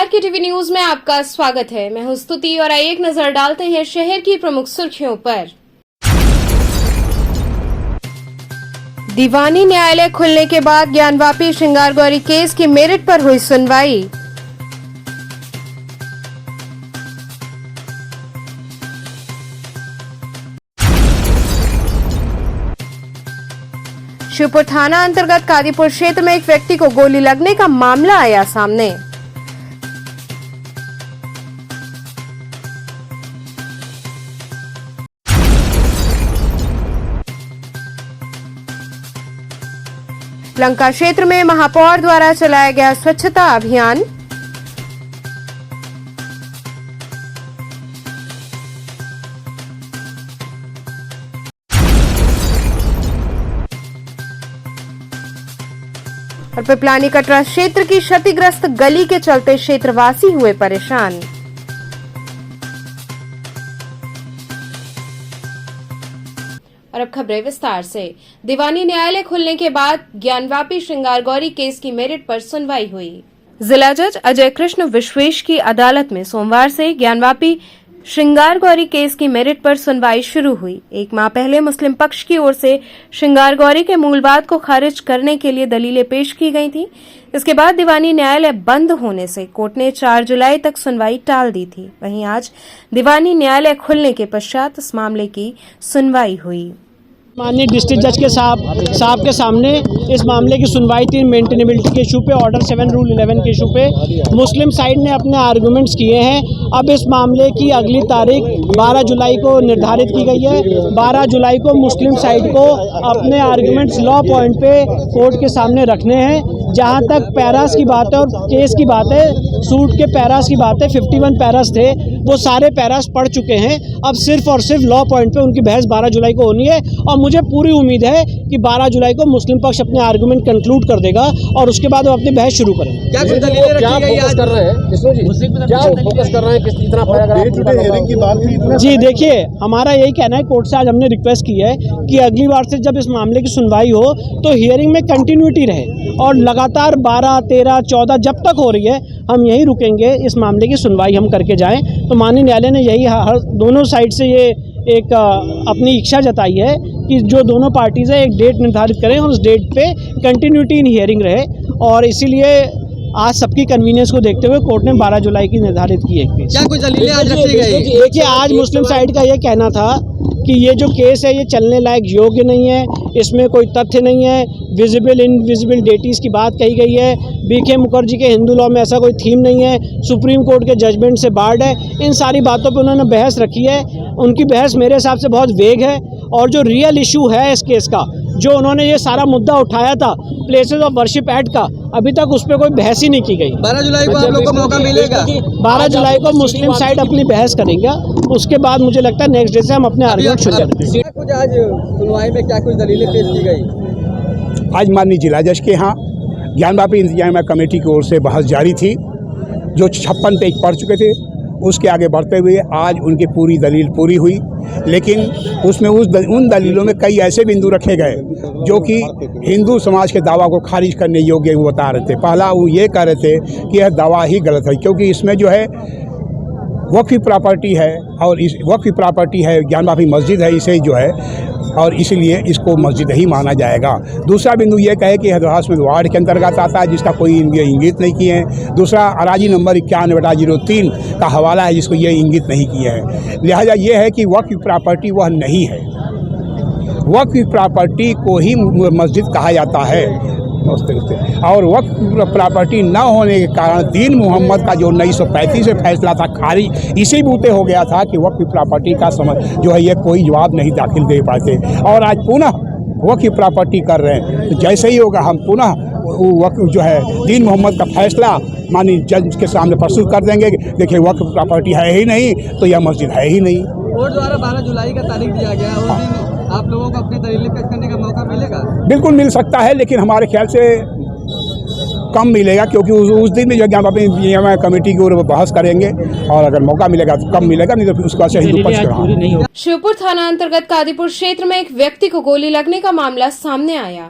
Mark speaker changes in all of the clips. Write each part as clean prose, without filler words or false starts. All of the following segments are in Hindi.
Speaker 1: के टीवी न्यूज में आपका स्वागत है। मैं हूं स्तुति और आइए एक नजर डालते हैं शहर की प्रमुख सुर्खियों पर। दीवानी न्यायालय खुलने के बाद ज्ञानवापी श्रृंगारगौरी केस की मेरिट पर हुई सुनवाई। शिवपुर थाना अंतर्गत कादीपुर क्षेत्र में एक व्यक्ति को गोली लगने का मामला आया सामने। लंका क्षेत्र में महापौर द्वारा चलाया गया स्वच्छता अभियान। और पिपलानी कटरा क्षेत्र की क्षतिग्रस्त गली के चलते क्षेत्रवासी हुए परेशान। और अब खबरें विस्तार से। दीवानी न्यायालय खुलने के बाद ज्ञानवापी श्रृंगारगौरी केस की मेरिट पर सुनवाई हुई। जिला जज अजय कृष्ण विश्वेश की अदालत में सोमवार से ज्ञानवापी श्रृंगारगौरी केस की मेरिट पर सुनवाई शुरू हुई। एक माह पहले मुस्लिम पक्ष की ओर से श्रृंगारगौरी के मूलवाद को खारिज करने के लिए दलीलें पेश की गई थी। इसके बाद दीवानी न्यायालय बंद होने से कोर्ट ने 4 जुलाई तक सुनवाई टाल दी थी। वहीं आज दीवानी न्यायालय खुलने के पश्चात इस मामले की सुनवाई हुई।
Speaker 2: माननीय डिस्ट्रिक्ट जज के साहब के सामने इस मामले की सुनवाई थी। मेंटेनेबिलिटी के इशू पे, ऑर्डर 7 रूल 11 के इशू पे मुस्लिम साइड ने अपने आर्गुमेंट्स किए हैं। अब इस मामले की अगली तारीख 12 जुलाई को निर्धारित की गई है। 12 जुलाई को मुस्लिम साइड को अपने आर्गुमेंट्स लॉ पॉइंट पे कोर्ट के सामने रखने हैं। जहां तक पैरास की बात है और केस की बात है, सूट के पैरास की बात है, 51 पैरास थे, वो सारे पैरास पढ़ चुके हैं। अब सिर्फ और सिर्फ लॉ पॉइंट पे उनकी बहस 12 जुलाई को होनी है और मुझे पूरी उम्मीद है कि 12 जुलाई को मुस्लिम पक्ष अपने आर्गुमेंट कंक्लूड कर देगा और उसके बाद वो अपनी बहस शुरू करेंगे।
Speaker 3: क्या फोकस कर रहे हैं, क्या फोकस कर रहे हैं, किस तरह?
Speaker 2: जी देखिए, हमारा यही कहना है, कोर्ट से आज हमने रिक्वेस्ट की है कि अगली बार से जब इस मामले की सुनवाई हो तो हियरिंग में कंटिन्यूटी रहे और लगातार 12, 13, 14 जब तक हो रही है हम यहीं रुकेंगे, इस मामले की सुनवाई हम करके जाएं। तो माननीय न्यायालय ने यही हर दोनों साइड से ये एक अपनी इच्छा जताई है कि जो दोनों पार्टीज़ है एक डेट निर्धारित करें और उस डेट पे कंटिन्यूटी इन हियरिंग रहे और इसीलिए आज सबकी कन्वीनियंस को देखते हुए कोर्ट ने 12 जुलाई की निर्धारित की है।
Speaker 3: क्या कोई दलीलें आज रखी गई?
Speaker 2: देखिए, आज मुस्लिम साइड का ये कहना था कि ये जो केस है ये चलने लायक योग्य नहीं है, इसमें कोई तथ्य नहीं है, विजिबल इनविजिबल डेटीज़ की बात कही गई है, बीके मुखर्जी के हिंदू लॉ में ऐसा कोई थीम नहीं है, सुप्रीम कोर्ट के जजमेंट से बार्ड है। इन सारी बातों पे उन्होंने बहस रखी है। उनकी बहस मेरे हिसाब से बहुत वेग है और जो रियल इशू है इस केस का, जो उन्होंने ये सारा मुद्दा उठाया था प्लेसेस ऑफ वर्शिप एक्ट का, अभी तक उस पर कोई बहस ही नहीं की गई।
Speaker 3: 12 जुलाई को आप लोग को मौका मिलेगा?
Speaker 2: 12 जुलाई को मुस्लिम साइड अपनी बहस करेंगे, उसके बाद मुझे लगता है नेक्स्ट डे से हम अपने आर्गुमेंट शुरू करेंगे।
Speaker 3: कुछ आज सुनवाई में क्या कुछ दलीलें पेश की गई?
Speaker 4: आज माननीय जिला जज के यहाँ ज्ञानवापी इंतजामिया कमेटी की ओर से बहस जारी थी, जो 56 पेज पढ़ चुके थे। उसके आगे बढ़ते हुए आज उनकी पूरी दलील पूरी हुई, लेकिन उसमें उन दलीलों में कई ऐसे बिंदु रखे गए जो कि हिंदू समाज के दावा को खारिज करने योग्य वो बता रहे थे। पहला वो ये कह रहे थे कि यह दावा ही गलत है, क्योंकि इसमें जो है वक्फ प्रॉपर्टी है और इस वक्फ प्रॉपर्टी है, ज्ञानवापी मस्जिद है, इसे जो है और इसलिए इसको मस्जिद ही माना जाएगा। दूसरा बिंदु ये कहे कि हरदास में वार्ड के अंतर्गत आता है, जिसका कोई इंगित नहीं किए हैं। दूसरा अराजी नंबर 51/03 का हवाला है, जिसको ये इंगित नहीं किए हैं। लिहाजा ये है कि वक्फ प्रॉपर्टी वह नहीं है, वक्फ प्रॉपर्टी को ही मस्जिद कहा जाता है। और वक्फ प्रॉपर्टी न होने के कारण दीन मोहम्मद का जो 1935 से फैसला था खारिज इसी बूते हो गया था कि वक्फ प्रॉपर्टी का समझ जो है ये कोई जवाब नहीं दाखिल दे पाते और आज पुनः वक्फ प्रॉपर्टी कर रहे हैं। तो जैसे ही होगा हम पुनः वक्फ जो है दीन मोहम्मद का फैसला माननीय जज के सामने प्रस्तुत कर देंगे। देखिए, वक्फ प्रॉपर्टी है ही नहीं तो यह मस्जिद है ही नहीं।
Speaker 3: कोर्ट द्वारा 12 जुलाई का तारीख दिया गया है, उस दिन आप लोगों को अपनी दलीलें पेश करने का मौका मिलेगा?
Speaker 4: बिल्कुल मिल सकता है, लेकिन हमारे ख्याल से कम मिलेगा, क्योंकि उस दिन में जो ज्ञानवापी कमेटी की ओर बहस करेंगे और अगर मौका मिलेगा तो कम मिलेगा, नहीं तो उसके बाद से हिंदू पक्ष का।
Speaker 1: शिवपुर थाना अंतर्गत कादीपुर क्षेत्र में एक व्यक्ति को गोली लगने का मामला सामने आया।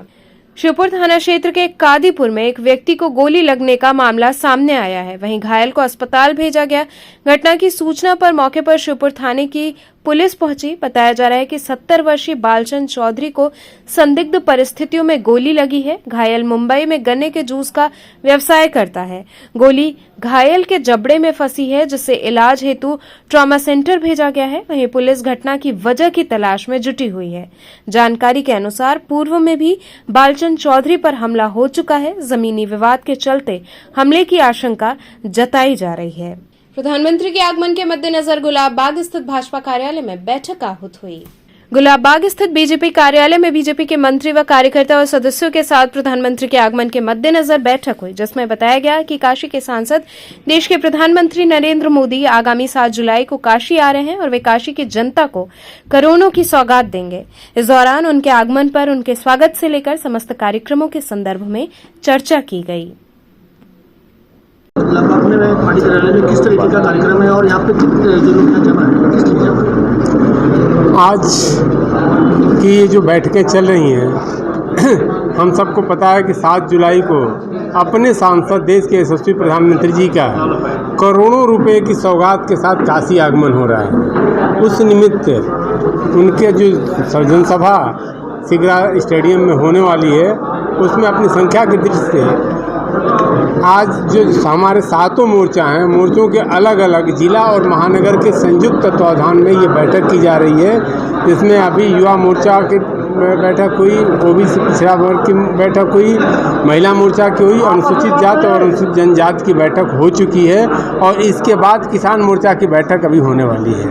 Speaker 1: श्योपुर थाना क्षेत्र के कादीपुर में एक व्यक्ति को गोली लगने का मामला सामने आया है। वहीं घायल को अस्पताल भेजा गया। घटना की सूचना पर मौके पर श्योपुर थाने की पुलिस पहुंची। बताया जा रहा है कि 70 वर्षीय बालचंद चौधरी को संदिग्ध परिस्थितियों में गोली लगी है। घायल मुंबई में गन्ने के जूस का व्यवसाय करता है। गोली घायल के जबड़े में फंसी है, जिसे इलाज हेतु ट्रॉमा सेंटर भेजा गया है। वहीं पुलिस घटना की वजह की तलाश में जुटी हुई है। जानकारी के अनुसार पूर्व में भी बालचंद चौधरी पर हमला हो चुका है। जमीनी विवाद के चलते हमले की आशंका जताई जा रही है। प्रधानमंत्री के आगमन के मद्देनजर गुलाब बाग स्थित भाजपा कार्यालय में बैठक आहूत हुई। गुलाब बाग स्थित बीजेपी कार्यालय में बीजेपी के मंत्री व कार्यकर्ता और सदस्यों के साथ प्रधानमंत्री के आगमन के मद्देनजर बैठक हुई, जिसमें बताया गया कि काशी के सांसद देश के प्रधानमंत्री नरेंद्र मोदी आगामी 7 जुलाई को काशी आ रहे हैं और वे काशी की जनता को करोड़ों की सौगात देंगे। इस दौरान उनके आगमन पर उनके स्वागत से लेकर समस्त कार्यक्रमों के संदर्भ में चर्चा की गई।
Speaker 5: गुलाब बाग में पार्टी कार्यालय में किस तरीके का कार्यक्रम है और यहाँ पे कितने जो लोग जमा है, किस लिए जमा है?
Speaker 6: आज की ये जो बैठकें चल रही हैं हम सबको पता है कि 7 जुलाई को अपने सांसद देश के यशस्वी प्रधानमंत्री जी का करोड़ों रुपए की सौगात के साथ काशी आगमन हो रहा है। उस निमित्त उनके जो जनसभा सिगरा स्टेडियम में होने वाली है, उसमें अपनी संख्या की दृष्टि से आज जो हमारे 7 मोर्चा हैं, मोर्चों के अलग अलग जिला और महानगर के संयुक्त तत्वाधान में ये बैठक की जा रही है। इसमें अभी युवा मोर्चा की बैठक हुई, ओबीसी पिछड़ा वर्ग की बैठक हुई, महिला मोर्चा की हुई, अनुसूचित जात और अनुसूचित जनजाति की बैठक हो चुकी है और इसके बाद किसान मोर्चा की बैठक अभी होने वाली है।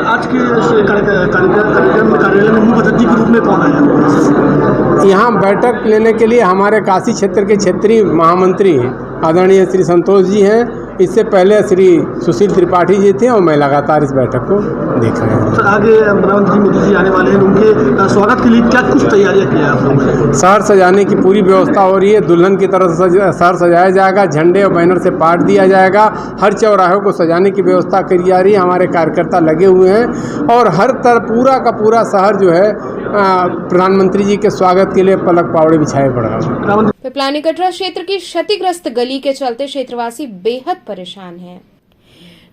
Speaker 5: आज के कार्यक्रम कार्यालय में मुख्य अतिथि के रूप में कौन आया?
Speaker 6: यहाँ बैठक लेने के लिए हमारे काशी क्षेत्र के क्षेत्रीय महामंत्री आदरणीय श्री संतोष जी हैं। इससे पहले श्री सुशील त्रिपाठी जी थे और मैं लगातार इस बैठक को देख रहे हैं।
Speaker 5: सर, आगे प्रधानमंत्री मोदी जी आने वाले हैं, उनके स्वागत के लिए क्या कुछ तैयारियां की हैं आप लोगों ने?
Speaker 6: शहर सजाने की पूरी व्यवस्था हो रही है। दुल्हन की तरह शहर सजाया जाएगा, झंडे और बैनर से पाट दिया जाएगा, हर चौराहों को सजाने की व्यवस्था करी जा रही है। हमारे कार्यकर्ता लगे हुए हैं और हर तरफ पूरा का पूरा शहर जो है प्रधानमंत्री जी के स्वागत के लिए पलक पावड़े बिछाए पड़ा है।
Speaker 1: पिपलानी कटरा क्षेत्र की क्षतिग्रस्त गली के चलते क्षेत्रवासी बेहद परेशान हैं।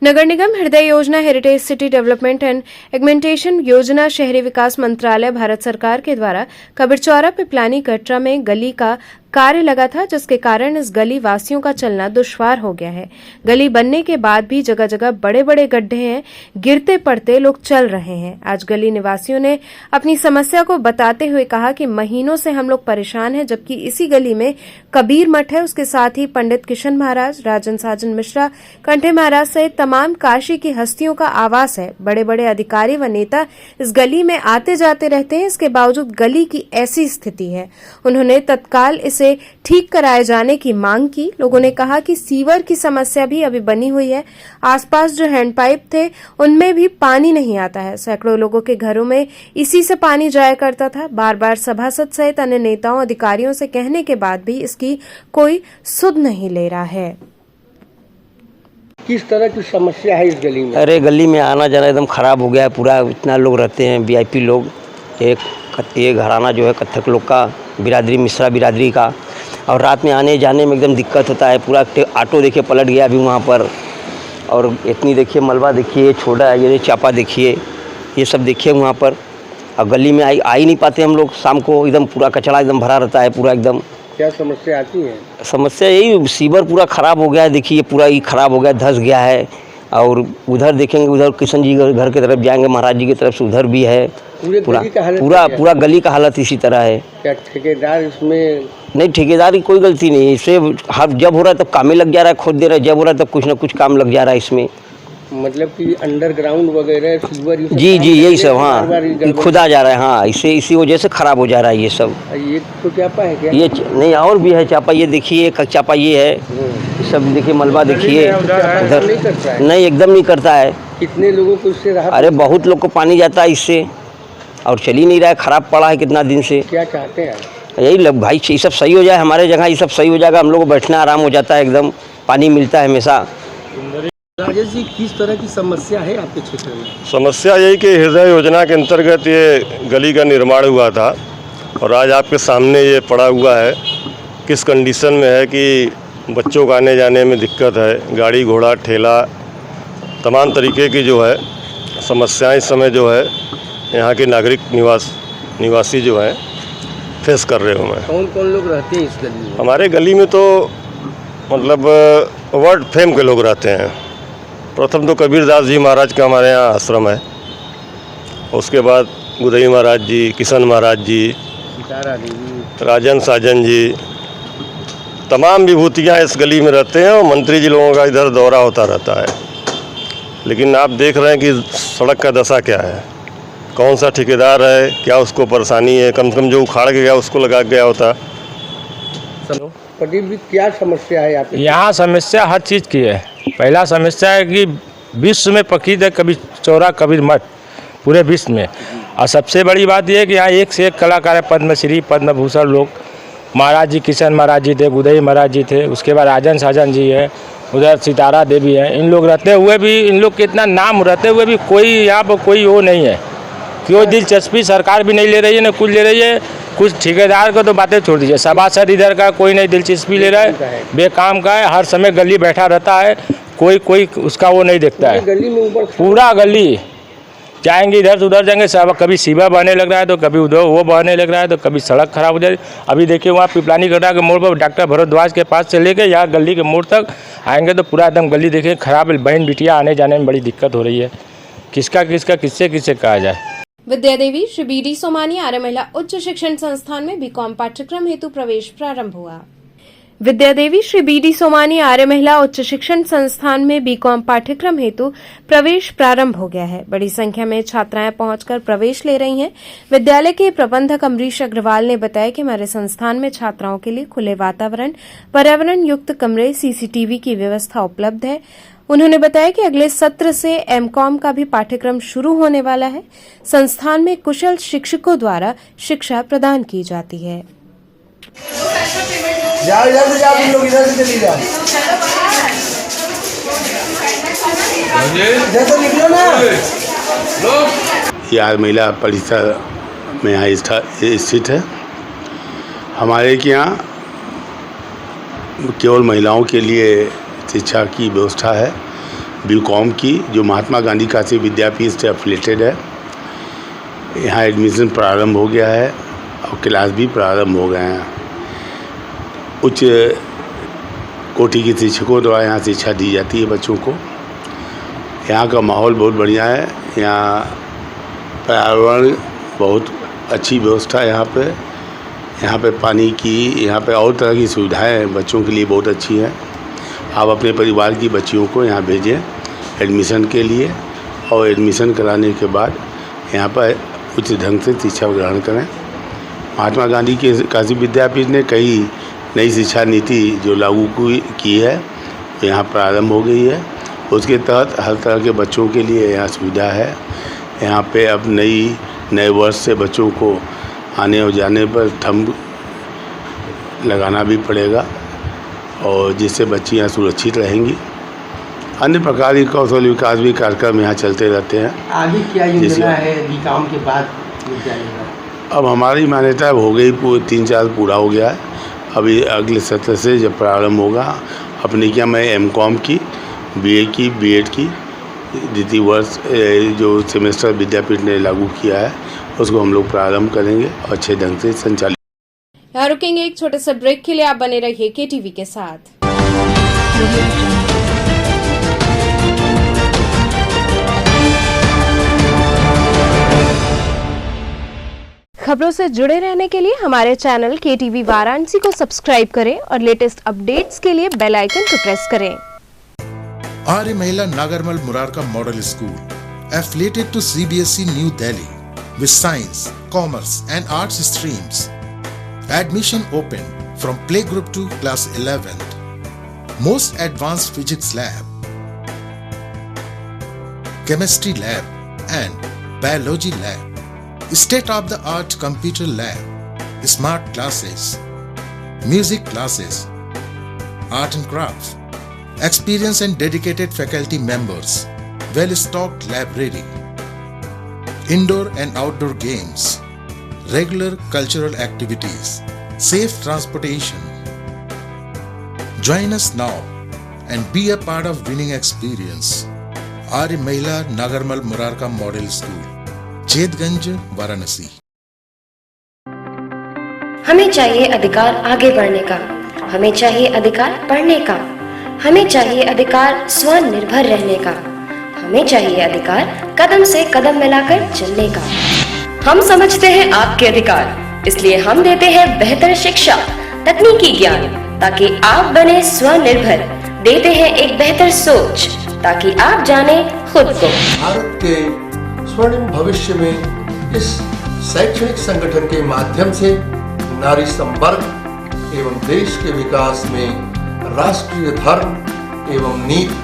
Speaker 1: नगर निगम हृदय योजना, हेरिटेज सिटी डेवलपमेंट एंड एग्मेंटेशन योजना, शहरी विकास मंत्रालय भारत सरकार के द्वारा कबीरचौरा पिपलानी कटरा में गली का कार्य लगा था, जिसके कारण इस गली वासियों का चलना दुश्वार हो गया है। गली बनने के बाद भी जगह जगह बड़े बड़े गड्ढे हैं, गिरते पड़ते लोग चल रहे हैं। आज गली निवासियों ने अपनी समस्या को बताते हुए कहा कि महीनों से हम लोग परेशान हैं, जबकि इसी गली में कबीर मठ है, उसके साथ ही पंडित किशन महाराज, राजन साजन मिश्रा, कंठे महाराज सहित तमाम काशी की हस्तियों का आवास है। बड़े बड़े अधिकारी व नेता इस गली में आते जाते रहते हैं, इसके बावजूद गली की ऐसी स्थिति है। उन्होंने तत्काल इसे ठीक कराए जाने की मांग की। लोगों ने कहा कि सीवर की समस्या भी अभी बनी हुई है। आसपास जो हैंडपाइप थे उनमें भी पानी नहीं आता है। सैकड़ों लोगों के घरों में इसी से पानी जाया करता था। बार बार सभासद सहित अन्य नेताओं अधिकारियों से कहने के बाद भी इसकी कोई सुध नहीं ले रहा है।
Speaker 5: किस तरह की समस्या है इस गली में?
Speaker 7: अरे गली में आना जाना एकदम ख़राब हो गया है पूरा। इतना लोग रहते हैं, वीआईपी लोग, एक घराना जो है कत्थक लोग का, बिरादरी मिश्रा बिरादरी का, और रात में आने जाने में एकदम दिक्कत होता है। पूरा ऑटो देखिए पलट गया अभी वहाँ पर, और इतनी देखिए मलबा देखिए, छोड़ा ये चापा देखिए, ये सब देखिए वहाँ पर। और गली में आ ही नहीं पाते हम लोग शाम को, एकदम पूरा कचरा एकदम भरा रहता है पूरा एकदम।
Speaker 5: क्या समस्या आती है?
Speaker 7: समस्या यही सीवर पूरा ख़राब हो गया है, देखिए पूरा ही ख़राब हो गया, धंस गया है। और उधर देखेंगे, उधर किशन जी घर की तरफ जाएंगे, महाराज जी की तरफ से उधर भी है। पूरा गली का हालत इसी तरह है।
Speaker 5: क्या ठेकेदार इसमें?
Speaker 7: नहीं, ठेकेदार की कोई गलती नहीं, इससे जब हो रहा है तब काम ही लग जा रहा है, खोद दे रहा है, जब हो रहा है तब कुछ ना कुछ काम लग जा रहा है इसमें।
Speaker 5: मतलब कि अंडरग्राउंड वगैरह सीवर
Speaker 7: जी यही सब, हाँ खुदा जा रहा है, हाँ इसी वजह से ख़राब हो जा रहा है ये सब।
Speaker 5: ये तो चापा है क्या?
Speaker 7: ये नहीं, और भी है चापा, ये देखिए चापा ये है, सब देखिए मलबा देखिए उधर। नहीं, एकदम नहीं करता है।
Speaker 5: कितने लोगों को इससे राहत?
Speaker 7: अरे बहुत लोग को पानी जाता है इससे, और चल ही नहीं रहा है, ख़राब पड़ा है कितना दिन से।
Speaker 5: क्या चाहते हैं?
Speaker 7: यही लोग भाई ये सब सही हो जाए, हमारे जगह ये सब सही हो जाएगा, हम लोग को बैठना आराम हो जाता है, एकदम पानी मिलता है हमेशा।
Speaker 5: राजेश जी, किस तरह की समस्या है आपके क्षेत्र में?
Speaker 8: समस्या यही कि हृदय योजना के अंतर्गत ये गली का निर्माण हुआ था और आज आपके सामने ये पड़ा हुआ है। किस कंडीशन में है कि बच्चों को आने जाने में दिक्कत है, गाड़ी घोड़ा ठेला तमाम तरीके की जो है समस्याएं इस समय जो है यहाँ के नागरिक निवासी जो हैं फेस कर रहे हुए हैं।
Speaker 3: कौन कौन लोग रहते हैं इस गली में? हमारे
Speaker 8: गली में तो मतलब वर्ल्ड फेम के लोग रहते हैं। प्रथम तो कबीरदास जी महाराज का हमारे यहाँ आश्रम है, उसके बाद गुदई महाराज जी, किशन महाराज जी, राजन साजन जी, तमाम विभूतियाँ इस गली में रहते हैं और मंत्री जी लोगों का इधर दौरा होता रहता है। लेकिन आप देख रहे हैं कि सड़क का दशा क्या है, कौन सा ठेकेदार है, क्या उसको परेशानी है। कम से कम जो उखाड़ के गया उसको लगा गया होता।
Speaker 3: प्रदीप जी, क्या समस्या है यहाँ पे?
Speaker 9: यहाँ समस्या हर चीज़ की है। पहला समस्या है कि विश्व में प्रसिद्ध है कबीर चौरा कबीर मठ पूरे विश्व में। और सबसे बड़ी बात यह है कि यहाँ एक से एक कलाकार है, पद्मश्री पद्म भूषण लोग। महाराज जी किशन महाराज जी थे, गुदई महाराज जी थे, उसके बाद राजन साजन जी है, उधर सितारा देवी है। इन लोग रहते हुए भी, इन लोग के इतना नाम रहते हुए भी कोई यहाँ पर कोई वो नहीं है, कोई दिलचस्पी सरकार भी नहीं ले रही है, ना कुछ ले रही है। कुछ ठेकेदार को तो बातें छोड़ दीजिए, सभासद इधर का कोई नहीं दिलचस्पी ले रहा है, बेकाम का है, हर समय गली बैठा रहता है, कोई उसका वो नहीं देखता है।
Speaker 3: गली में ऊपर
Speaker 9: पूरा गली जाएंगे, इधर से उधर जाएंगे, सब कभी सीवा बहने लग रहा है तो कभी उधर वो बहने लग रहा है तो कभी सड़क खराब हो जाए। अभी देखिए वहाँ पिपलानी कटा के मोड़ पर डॉक्टर भरद्वाज के पास से लेके यहाँ गली के मोड़ तक आएंगे तो पूरा एकदम गली देखिए खराब है। बहन बिटिया आने जाने में बड़ी दिक्कत हो रही है। किससे कहा जाए।
Speaker 1: विद्या देवी श्री BD सोमानी आर्य महिला उच्च शिक्षण संस्थान में बीकॉम पाठ्यक्रम हेतु प्रवेश प्रारंभ हुआ। विद्या देवी श्री BD सोमानी आर्य महिला उच्च शिक्षण संस्थान में बीकॉम पाठ्यक्रम हेतु प्रवेश प्रारंभ हो गया है। बड़ी संख्या में छात्राएं पहुंचकर प्रवेश ले रही हैं। विद्यालय के प्रबंधक अमरीश अग्रवाल ने बताया कि हमारे संस्थान में छात्राओं के लिए खुले वातावरण, पर्यावरण युक्त कमरे, CCTV की व्यवस्था उपलब्ध है। उन्होंने बताया कि अगले सत्र से MCOM का भी पाठ्यक्रम शुरू होने वाला है। संस्थान में कुशल शिक्षकों द्वारा शिक्षा प्रदान की जाती है।
Speaker 5: तुम लोग इधर से चली जाओ, इधर से निकलो ना।
Speaker 10: यह महिला परिसर में यहाँ स्थित है। हमारे के यहाँ केवल महिलाओं के लिए शिक्षा की व्यवस्था है, बीकॉम की, जो महात्मा गांधी काशी विद्यापीठ से एफिलेटेड है। यहाँ एडमिशन प्रारंभ हो गया है और क्लास भी प्रारंभ हो गए हैं। उच्च कोटि के शिक्षकों द्वारा यहाँ शिक्षा दी जाती है बच्चों को। यहाँ का माहौल बहुत बढ़िया है। यहाँ पर्यावरण बहुत अच्छी व्यवस्था है। यहाँ पे पानी की, यहाँ पे और तरह की सुविधाएं बच्चों के लिए बहुत अच्छी हैं। आप अपने परिवार की बच्चियों को यहाँ भेजें एडमिशन के लिए और एडमिशन कराने के बाद यहाँ पर उचित ढंग से शिक्षा ग्रहण करें। महात्मा गांधी के काशी विद्यापीठ ने कई नई शिक्षा नीति जो लागू की है यहाँ प्रारंभ हो गई है। उसके तहत हर तरह के बच्चों के लिए यहाँ सुविधा है। यहाँ पे अब नए वर्ष से बच्चों को आने और जाने पर थंब लगाना भी पड़ेगा और जिससे बच्चियाँ सुरक्षित रहेंगी। अन्य प्रकार के कौशल विकास भी कार्यक्रम यहाँ चलते रहते हैं।
Speaker 5: आगे क्या योजना है बीकॉम के बाद विद्यालय में?
Speaker 10: अब हमारी मान्यता हो गई, 3-4 पूरा हो गया है। अभी अगले सत्र से जब प्रारंभ होगा, अपने क्या मैं MCOM की, BA की, B.Ed की द्वितीय वर्ष जो सेमेस्टर विद्यापीठ ने लागू किया है उसको हम लोग प्रारंभ करेंगे और अच्छे ढंग से संचालित।
Speaker 1: यहाँ रुकेंगे एक छोटे से ब्रेक के लिए। आप बने रहिए KTV के साथ। खबरों से जुड़े रहने के लिए हमारे चैनल KTV वाराणसी को सब्सक्राइब करें और लेटेस्ट अपडेट्स के लिए बेल आइकन को प्रेस करें।
Speaker 11: आर्य महिला Nagarmal Murarka model school, affiliated to CBSE New Delhi, with science, commerce and arts streams. Admission open from playgroup to class 11th. Most advanced physics lab, chemistry lab and biology lab. State-of-the-art computer lab, smart classes, music classes, art and craft, experienced and dedicated faculty members, well-stocked library, indoor and outdoor games, regular cultural activities, safe transportation. Join us now and be a part of winning experience. आर्य महिला नागरमल मुरारका मॉडल स्कूल, चेतगंज, वाराणसी।
Speaker 12: हमें चाहिए अधिकार आगे बढ़ने का, हमें चाहिए अधिकार पढ़ने का, हमें चाहिए अधिकार स्वनिर्भर रहने का, हमें चाहिए अधिकार कदम से कदम मिलाकर चलने का। हम समझते हैं आपके अधिकार, इसलिए हम देते हैं बेहतर शिक्षा, तकनीकी ज्ञान, ताकि आप बने स्वनिर्भर। देते हैं एक बेहतर सोच, ताकि आप जाने खुद को।
Speaker 13: भारत के स्वर्णिम भविष्य में इस शैक्षणिक संगठन के माध्यम से नारी संवर्ग एवं देश के विकास में राष्ट्रीय धर्म एवं नीति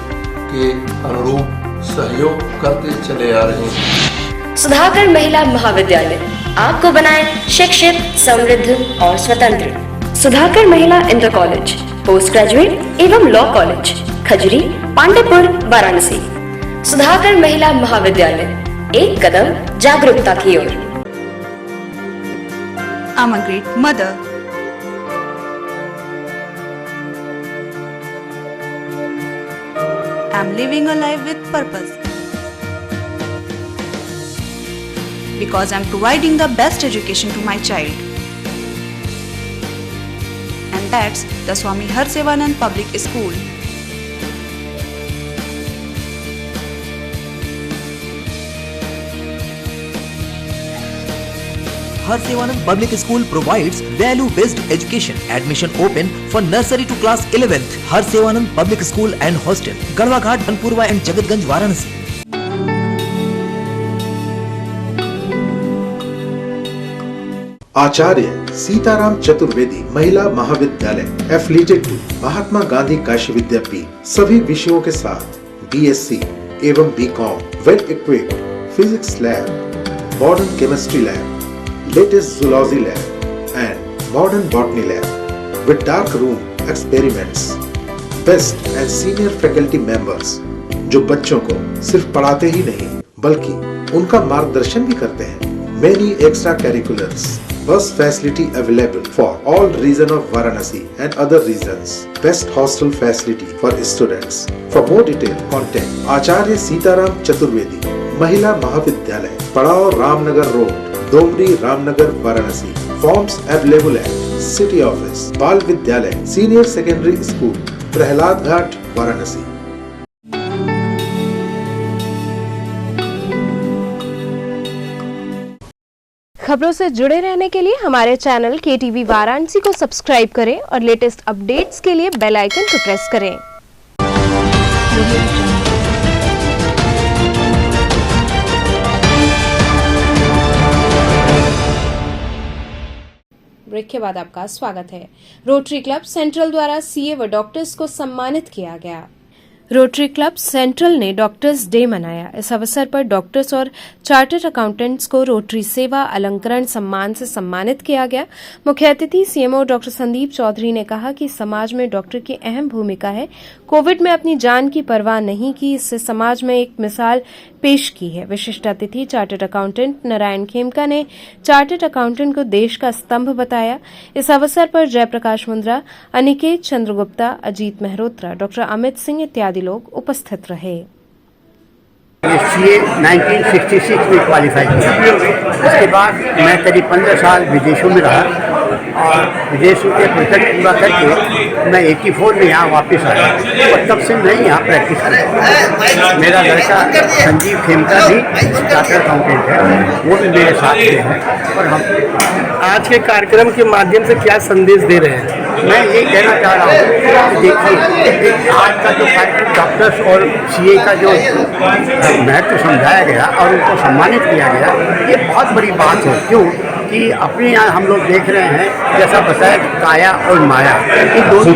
Speaker 13: के अनुरूप सहयोग करते चले आ रहे हैं।
Speaker 12: सुधाकर महिला महाविद्यालय आपको बनाए शिक्षित, समृद्ध और स्वतंत्र। सुधाकर महिला इंटर कॉलेज, पोस्ट ग्रेजुएट एवं लॉ कॉलेज, खजरी, पांडेपुर, वाराणसी। सुधाकर महिला महाविद्यालय, एक कदम जागरूकता की ओर।
Speaker 14: I'm a great mother. I'm living a life with purpose. Because I'm providing the best education to my child. And that's the Swami Harsevanand Public School.
Speaker 15: Harsevanand Public School provides value-based education. Admission open for nursery to class 11th. Harsevanand Public School and Hostel, Garhwa Ghat, Dhanpurwa and Jagatganj, Varanasi.
Speaker 11: आचार्य सीताराम चतुर्वेदी महिला महाविद्यालय एफिलिएटेड टू महात्मा गांधी काशी विद्यापीठ, सभी विषयों के साथ BSc एवं BCom, well equipped physics lab, modern chemistry lab, latest zoology lab and modern botany lab with dark room experiments, best and senior faculty members जो बच्चों को सिर्फ पढ़ाते ही नहीं बल्कि उनका मार्गदर्शन भी करते हैं। Many extra curriculars, bus facility available for all region of Varanasi and other regions. Best hostel facility for students. For more detail, contact आचार्य सीताराम चतुर्वेदी महिला महाविद्यालय, पड़ाव Ramnagar road, Domri, Ramnagar, Varanasi. Forms available at city office, बाल विद्यालय, सीनियर सेकेंडरी स्कूल, प्रहलाद घाट, वाराणसी।
Speaker 1: खबरों से जुड़े रहने के लिए हमारे चैनल KTV वाराणसी को सब्सक्राइब करें और लेटेस्ट अपडेट्स के लिए बेल आइकन को प्रेस करें। ब्रेक के बाद आपका स्वागत है। रोटरी क्लब सेंट्रल द्वारा सीए व डॉक्टर्स को सम्मानित किया गया। रोटरी क्लब सेंट्रल ने डॉक्टर्स डे मनाया। इस अवसर पर डॉक्टर्स और चार्टर्ड अकाउंटेंट्स को रोटरी सेवा अलंकरण सम्मान से सम्मानित किया गया। मुख्य अतिथि सीएमओ डॉक्टर संदीप चौधरी ने कहा कि समाज में डॉक्टर की अहम भूमिका है। कोविड में अपनी जान की परवाह नहीं की, इससे समाज में एक मिसाल पेश की है। विशिष्ट अतिथि चार्टर्ड अकाउंटेंट नारायण खेमका ने चार्टर्ड अकाउंटेंट को देश का स्तंभ बताया। इस अवसर पर जयप्रकाश मुंद्रा, अनिकेत चंद्रगुप्ता, अजीत मेहरोत्रा, डॉक्टर अमित सिंह इत्यादि लोग उपस्थित रहे।
Speaker 16: सीए 1966 में क्वालिफाई किया। उसके बाद मैं करीब 15 साल विदेशों में रहा और विदेशों के प्रोजेक्ट पूरा करके मैं 84 में यहाँ वापस आया और तब से मैं यहाँ प्रैक्टिस कर रहा हूँ। मेरा लड़का संजीव खेमका भी चार्टर्ड अकाउंटेंट है, वो भी मेरे साथ में है। और हम
Speaker 5: आज के कार्यक्रम के माध्यम से क्या संदेश दे रहे हैं?
Speaker 16: मैं ये कहना चाह रहा हूँ कि देखिए आज का जो कार्यक्रम डॉक्टर्स और सीए का जो महत्व समझाया गया और उनको सम्मानित किया गया, ये बहुत बड़ी बात है। क्यों कि अपने यहाँ हम लोग देख रहे हैं, जैसा बताया काया और माया, इन दोनों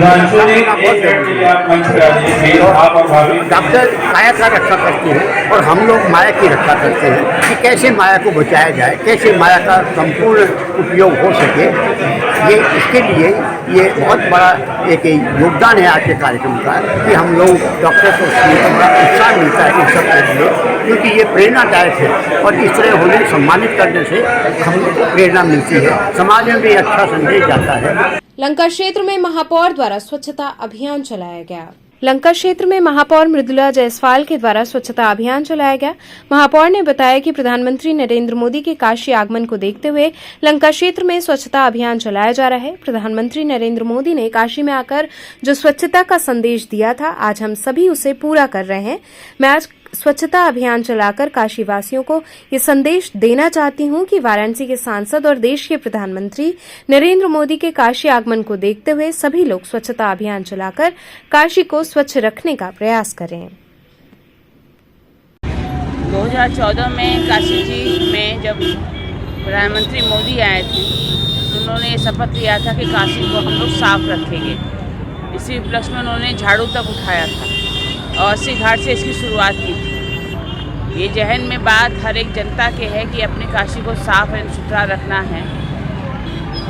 Speaker 16: डॉक्टर काया का रक्षा करते हैं और हम लोग माया की रक्षा करते हैं कि कैसे माया को बचाया जाए, कैसे माया का संपूर्ण उपयोग हो सके। ये इसके लिए ये बहुत बड़ा एक योगदान है आज के कार्यक्रम का कि हम लोग डॉक्टर्स और सीए को बड़ा उत्साह मिलता है इन सब के लिए। क्योंकि ये प्रेरणादायक है और इस तरह होने सम्मानित करने से हमको प्रेरणा मिलती है, समाज में भी अच्छा संदेश जाता है।
Speaker 1: लंका क्षेत्र में महापौर द्वारा स्वच्छता अभियान चलाया गया। लंका क्षेत्र में महापौर मृदुला जायसवाल के द्वारा स्वच्छता अभियान चलाया गया। महापौर ने बताया कि प्रधानमंत्री नरेंद्र मोदी के काशी आगमन को देखते हुए लंका क्षेत्र में स्वच्छता अभियान चलाया जा रहा है। प्रधानमंत्री नरेंद्र मोदी ने काशी में आकर जो स्वच्छता का संदेश दिया था, आज हम सभी उसे पूरा कर रहे हैं। मैं आज स्वच्छता अभियान चलाकर काशी वासियों को ये संदेश देना चाहती हूं कि वाराणसी के सांसद और देश के प्रधानमंत्री नरेंद्र मोदी के काशी आगमन को देखते हुए सभी लोग स्वच्छता अभियान चलाकर काशी को स्वच्छ रखने का प्रयास करें।
Speaker 17: 2014 में काशी जी में जब प्रधानमंत्री मोदी आए थे तो उन्होंने शपथ लिया था कि काशी को हम लोग साफ रखेंगे। इसी उपलक्ष्य में उन्होंने झाड़ू तक उठाया था और अस्सी घाट से इसकी शुरुआत की थी। ये जहन में बात हर एक जनता के है कि अपने काशी को साफ एवं सुथरा रखना है।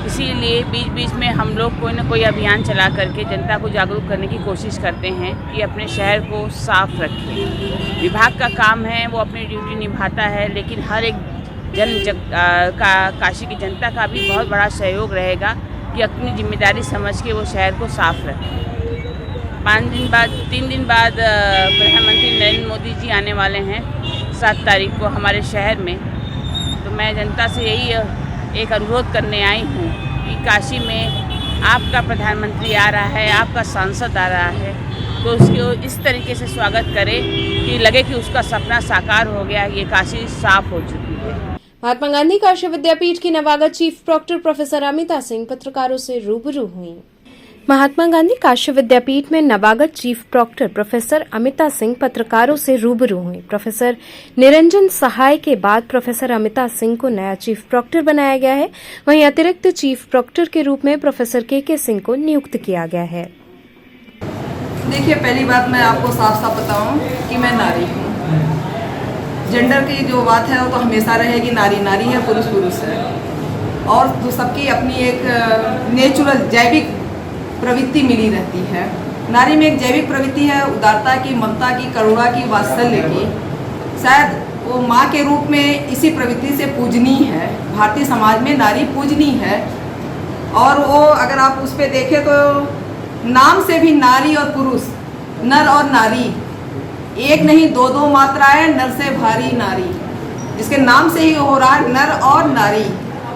Speaker 17: इसीलिए बीच बीच में हम लोग कोई न कोई अभियान चला करके जनता को जागरूक करने की कोशिश करते हैं कि अपने शहर को साफ रखें। विभाग का काम है, वो अपनी ड्यूटी निभाता है, लेकिन हर एक काशी की जनता का भी बहुत बड़ा सहयोग रहेगा कि अपनी जिम्मेदारी समझ के वो शहर को साफ रखें। 3 दिन बाद प्रधानमंत्री नरेंद्र मोदी जी आने वाले हैं 7 तारीख को हमारे शहर में। तो मैं जनता से यही एक अनुरोध करने आई हूँ कि काशी में आपका प्रधानमंत्री आ रहा है, आपका सांसद आ रहा है, तो उसको इस तरीके से स्वागत करें कि लगे कि उसका सपना साकार हो गया, ये काशी साफ हो चुकी है।
Speaker 1: महात्मा गांधी काशी विद्यापीठ की नवागत chief proctor professor Amita Singh पत्रकारों से रूबरू हुई। महात्मा गांधी काशी विद्यापीठ में नवागत chief proctor professor Amita Singh पत्रकारों से रूबरू हुई। प्रोफेसर निरंजन सहाय के बाद प्रोफेसर अमिता सिंह को नया चीफ प्रॉक्टर बनाया गया है। वहीं अतिरिक्त चीफ प्रॉक्टर के रूप में प्रोफेसर के सिंह को नियुक्त किया गया है।
Speaker 18: देखिए, पहली बात मैं आपको साफ साफ बताऊं कि मैं नारी हूं। जेंडर की जो बात है वो तो हमेशा रहेगी, नारी नारी है, पुरुष पुरुष है, और तो सबकी अपनी एक नेचुरल जैविक प्रवृत्ति मिली रहती है। नारी में एक जैविक प्रवृत्ति है, उदारता की, ममता की, करुणा की, वात्सल्य की। शायद वो माँ के रूप में इसी प्रवृत्ति से पूजनीय है। भारतीय समाज में नारी पूजनीय है, और वो अगर आप उस पर देखें तो नाम से भी नारी और पुरुष, नर और नारी, एक नहीं दो मात्राएं, नर से भारी नारी, जिसके नाम से ही हो रहा है नर और नारी।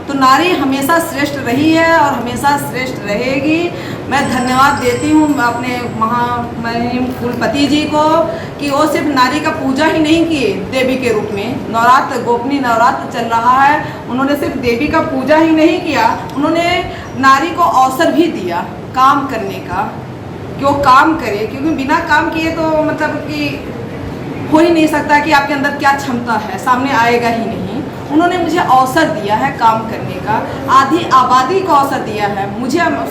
Speaker 18: तो नारी हमेशा श्रेष्ठ रही है और हमेशा श्रेष्ठ रहेगी। मैं धन्यवाद देती हूँ अपने महामहिम कुलपति जी को कि वो सिर्फ नारी का पूजा ही नहीं किए देवी के रूप में। नवरात्र, गोपनीय नवरात्र चल रहा है, उन्होंने सिर्फ देवी का पूजा ही नहीं किया, उन्होंने नारी को अवसर भी दिया काम करने का, कि वो काम करे, क्योंकि बिना काम किए तो मतलब कि हो ही नहीं सकता कि आपके अंदर क्या क्षमता है, सामने आएगा ही नहीं। उन्होंने मुझे अवसर दिया है काम करने का, आधी आबादी को अवसर दिया है,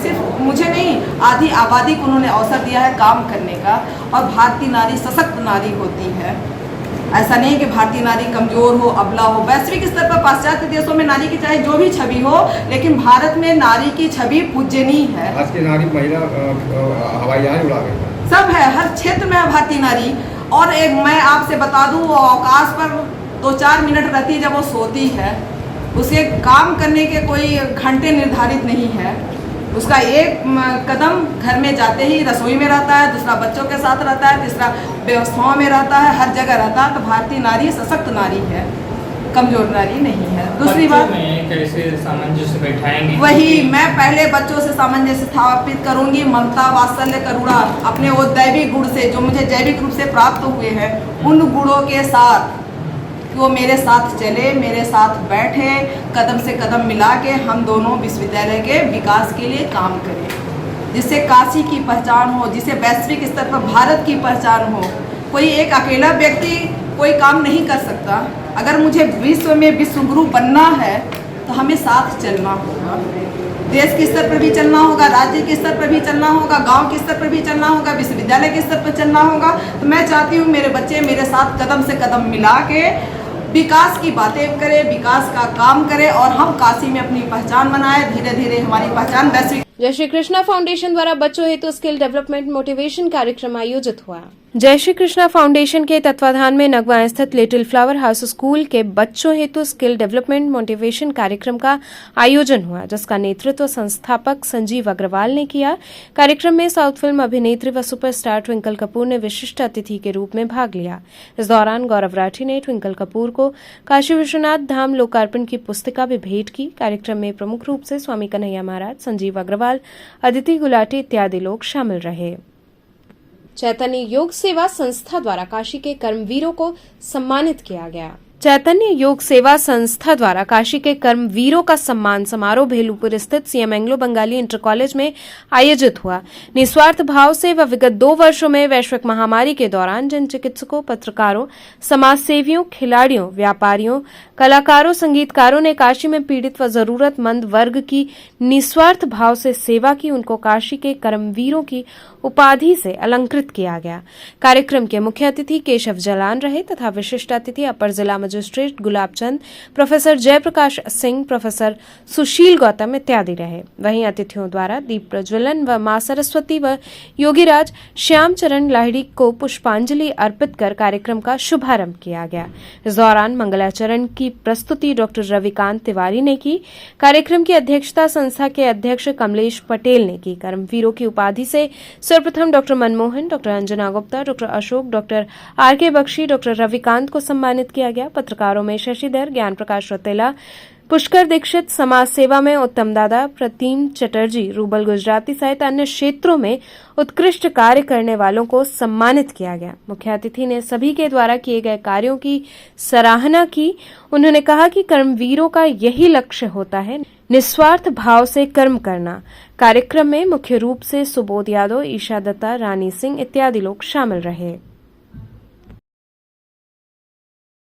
Speaker 18: सिर्फ मुझे नहीं, आधी आबादी को उन्होंने अवसर दिया है काम करने का। और भारतीय नारी सशक्त नारी होती है, ऐसा नहीं कि भारतीय नारी कमजोर हो, अबला हो। वैश्विक स्तर पर पाश्चात्य देशों में नारी की चाहे जो भी छवि हो, लेकिन भारत में नारी की छवि पूजनीय है।
Speaker 3: आज की नारी महिला हवाई जहाज उड़ा गई,
Speaker 18: सब है, हर क्षेत्र में है भारतीय नारी। और एक मैं आपसे बता दूं, वो आकाश पर 2-4 मिनट रहती है जब वो सोती है, उसे काम करने के कोई घंटे निर्धारित नहीं है। उसका एक कदम घर में जाते ही रसोई में रहता है, दूसरा बच्चों के साथ रहता है, तीसरा व्यवस्थाओं में रहता है, हर जगह रहता है। तो भारतीय नारी सशक्त नारी है, कमजोर नारी नहीं है। दूसरी बात,
Speaker 19: कैसे सामंजस्य बैठाएंगे?
Speaker 18: वही मैं पहले बच्चों से सामंजस्य स्थापित करूंगी। ममता, वात्सल्य, करुणा, अपने वो दैवी गुण से जो मुझे जैविक रूप से प्राप्त हुए हैं, उन गुणों के साथ कि वो मेरे साथ चले, मेरे साथ बैठे, कदम से कदम मिला के हम दोनों विश्वविद्यालय के विकास के लिए काम करें, जिससे काशी की पहचान हो, जिससे वैश्विक स्तर पर भारत की पहचान हो। कोई एक अकेला व्यक्ति कोई काम नहीं कर सकता। अगर मुझे विश्व में विश्वगुरु बनना है तो हमें साथ चलना होगा, देश के स्तर पर भी चलना होगा, राज्य के स्तर पर भी चलना होगा, गांव के स्तर पर भी चलना होगा, विश्वविद्यालय के स्तर पर चलना होगा। तो मैं चाहती हूँ मेरे बच्चे मेरे साथ कदम से कदम मिला के विकास की बातें करें, विकास का काम करें, और हम काशी में अपनी पहचान बनाएं। धीरे धीरे हमारी पहचान वैश्विक
Speaker 1: जय श्री कृष्णा फाउंडेशन द्वारा बच्चों हेतु स्किल डेवलपमेंट मोटिवेशन कार्यक्रम आयोजित हुआ। जय श्री कृष्णा फाउंडेशन के तत्वाधान में नगवा स्थित लिटिल फ्लावर हाउस स्कूल के बच्चों हेतु स्किल डेवलपमेंट मोटिवेशन कार्यक्रम का आयोजन हुआ, जिसका नेतृत्व संस्थापक संजीव अग्रवाल ने किया। कार्यक्रम में साउथ फिल्म अभिनेत्री व सुपरस्टार ट्विंकल कपूर ने विशिष्ट अतिथि के रूप में भाग लिया। इस दौरान गौरव राठी ने ट्विंकल कपूर को काशी विश्वनाथ धाम लोकार्पण की पुस्तिका भी भेंट की। कार्यक्रम में प्रमुख रूप से स्वामी कन्हैया महाराज, संजीव अग्रवाल, अदिति गुलाटी इत्यादि लोग शामिल रहे। चैतन्य योग सेवा संस्था द्वारा काशी के कर्मवीरों को सम्मानित किया गया। चैतन्य योग सेवा संस्था द्वारा काशी के कर्मवीरों का सम्मान समारोह भेलूपुर स्थित CM Anglo Bengali inter college में आयोजित हुआ। निस्वार्थ भाव से व विगत 2 वर्षों में वैश्विक महामारी के दौरान जन चिकित्सकों, पत्रकारों, समाज सेवियों, खिलाड़ियों, व्यापारियों, कलाकारों, संगीतकारों ने काशी में पीड़ित व जरूरतमंद वर्ग की निस्वार्थ भाव से सेवा की, उनको काशी के कर्मवीरों की उपाधि से अलंकृत किया गया। कार्यक्रम के मुख्य अतिथि केशव जलान रहे तथा विशिष्ट अतिथि अपर जिला magistrate Gulabchand, professor Jayprakash Singh, professor Sushil Gautam इत्यादि रहे। वहीं अतिथियों द्वारा दीप प्रज्वलन व मां सरस्वती व योगीराज श्यामचरण लाहिड़ी को पुष्पांजलि अर्पित कर कार्यक्रम का शुभारंभ किया गया। इस दौरान मंगलाचरण की प्रस्तुति डॉक्टर रविकांत तिवारी ने की। कार्यक्रम की अध्यक्षता संस्था के अध्यक्ष कमलेश पटेल ने की। कर्मवीरों की उपाधि से सर्वप्रथम doctor Manmohan, doctor Anjana Gupta, doctor Ashok, doctor R K. Bakshi, doctor Ravikant को सम्मानित किया गया। पत्रकारों में शशिधर, ज्ञान प्रकाश रौतेला, पुष्कर दीक्षित, समाज सेवा में उत्तम दादा, प्रतिम चटर्जी, रूबल गुजराती सहित अन्य क्षेत्रों में उत्कृष्ट कार्य करने वालों को सम्मानित किया गया। मुख्य अतिथि ने सभी के द्वारा किए गए कार्यों की सराहना की। उन्होंने कहा कि कर्मवीरों का यही लक्ष्य होता है, निस्वार्थ भाव से कर्म करना। कार्यक्रम में मुख्य रूप से सुबोध यादव, ईशा दत्ता, रानी सिंह इत्यादि लोग शामिल रहे।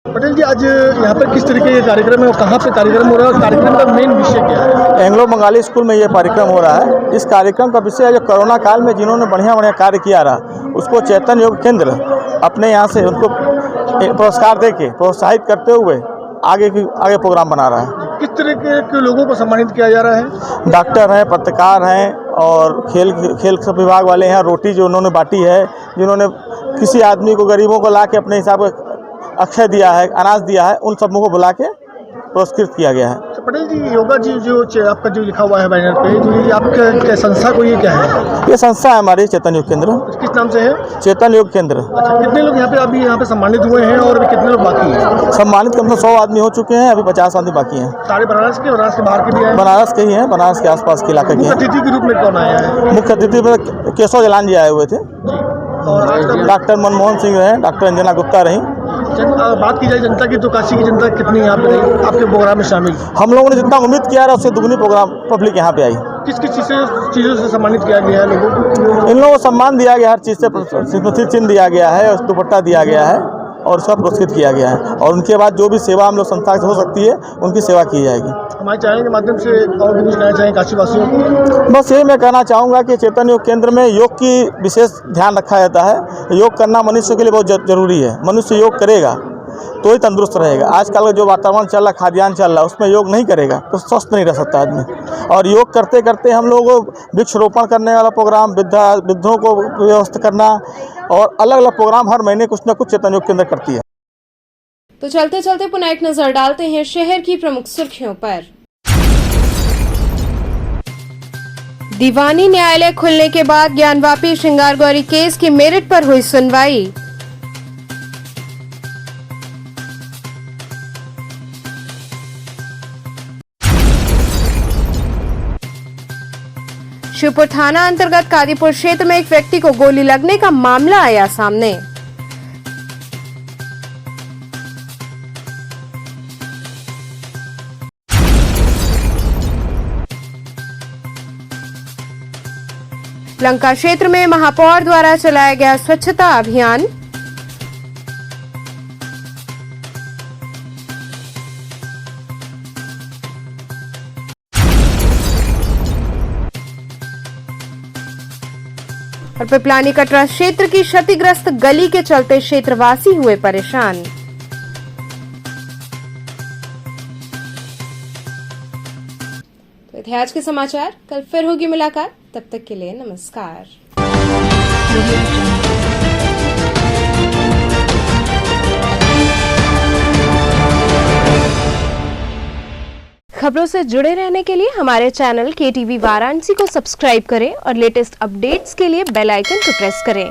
Speaker 5: पटेल जी, आज यहाँ पर किस तरीके का कार्यक्रम है और कहाँ पे कार्यक्रम हो रहा है और कार्यक्रम का मेन विषय क्या है?
Speaker 20: एंग्लो बंगाली स्कूल में ये कार्यक्रम हो रहा है। इस कार्यक्रम का विषय है जो कोरोना काल में जिन्होंने बढ़िया कार्य किया रहा, उसको चैतन्य योग केंद्र अपने यहाँ से उनको पुरस्कार देके प्रोत्साहित करते हुए आगे प्रोग्राम बना रहा है।
Speaker 5: किस तरीके के लोगों को सम्मानित किया जा रहा है?
Speaker 20: डॉक्टर हैं, पत्रकार हैं और खेल विभाग वाले हैं। रोटी जो उन्होंने बांटी है, जिन्होंने किसी आदमी को, गरीबों को ला के अपने हिसाब से अक्षय दिया है, अनाज दिया है, उन सबों को बुला के पुरस्कृत किया गया है।
Speaker 5: तो पटेल जी, योगा जी जो आपका जो लिखा हुआ है बैनर पे, तो ये आपका संस्था को ये क्या है?
Speaker 20: ये संस्था है हमारी चैतन्य योग केंद्र।
Speaker 5: किस नाम से है?
Speaker 20: चैतन्य योग केंद्र।
Speaker 5: अच्छा, कितने लोग अभी यहाँ पे सम्मानित हुए हैं और अभी कितने लोग बाकी हैं?
Speaker 20: सम्मानित कम से 100 आदमी हो चुके हैं, अभी 50 आदमी बाकी हैं।
Speaker 5: सारे बनारस के बाहर के भी हैं?
Speaker 20: बनारस के ही हैं, बनारस के आसपास के इलाके के।
Speaker 5: मुख्य अतिथि के रूप में कौन आया है?
Speaker 20: मुख्य अतिथि में केशव जलान जी आए हुए थे और डॉक्टर मनमोहन सिंह रहे, डॉक्टर अंजना गुप्ता रही।
Speaker 5: बात की जाए जनता की, तो काशी की जनता कितनी यहाँ पे रही आपके प्रोग्राम में शामिल?
Speaker 20: हम लोगों ने जितना उम्मीद किया था उससे दुगनी प्रोग्राम पब्लिक यहाँ पे आई।
Speaker 5: किस किस चीज़ों से सम्मानित किया गया है लोगों को?
Speaker 20: इन लोगों को सम्मान दिया गया, हर चीज़ से चिन्ह दिया गया है, दुपट्टा दिया गया है और उसका पुरस्कृत किया गया है। और उनके बाद जो भी सेवा हम लोग संस्था से हो सकती है, उनकी सेवा की जाएगी।
Speaker 5: हमारे चैनल के माध्यम से और भी कुछ कहना चाहेंगे काशीवासियों को?
Speaker 20: बस यही मैं कहना चाहूँगा कि चैतन्य योग केंद्र में योग की विशेष ध्यान रखा जाता है। योग करना मनुष्य के लिए बहुत जरूरी है। मनुष्य योग करेगा तो ही तंदुरुस्त रहेगा। आजकल का जो वातावरण चल रहा, खाद्यान्न चल रहा, उसमें योग नहीं करेगा तो स्वस्थ नहीं रह सकता आदमी। और योग करते करते हम लोग वृक्षरोपण करने वाला प्रोग्राम, वृद्धों को व्यवस्था करना और अलग अलग प्रोग्राम हर महीने कुछ न कुछ चैतन्य योग केंद्र करती है।
Speaker 1: तो चलते चलते पुनः एक नजर डालते हैं शहर की प्रमुख सुर्खियों पर। दीवानी न्यायालय खुलने के बाद ज्ञानवापी श्रृंगारगौरी केस की मेरिट पर हुई सुनवाई। शिवपुर थाना अंतर्गत कादीपुर क्षेत्र में एक व्यक्ति को गोली लगने का मामला आया सामने। लंका क्षेत्र में महापौर द्वारा चलाया गया स्वच्छता अभियान। और पिपलानी कटरा क्षेत्र की क्षतिग्रस्त गली के चलते क्षेत्रवासी हुए परेशान। थे आज के समाचार। कल फिर होगी मुलाकात, तब तक के लिए नमस्कार। खबरों से जुड़े रहने के लिए हमारे चैनल KTV वाराणसी को सब्सक्राइब करें और लेटेस्ट अपडेट्स के लिए बेल आइकन को प्रेस करें।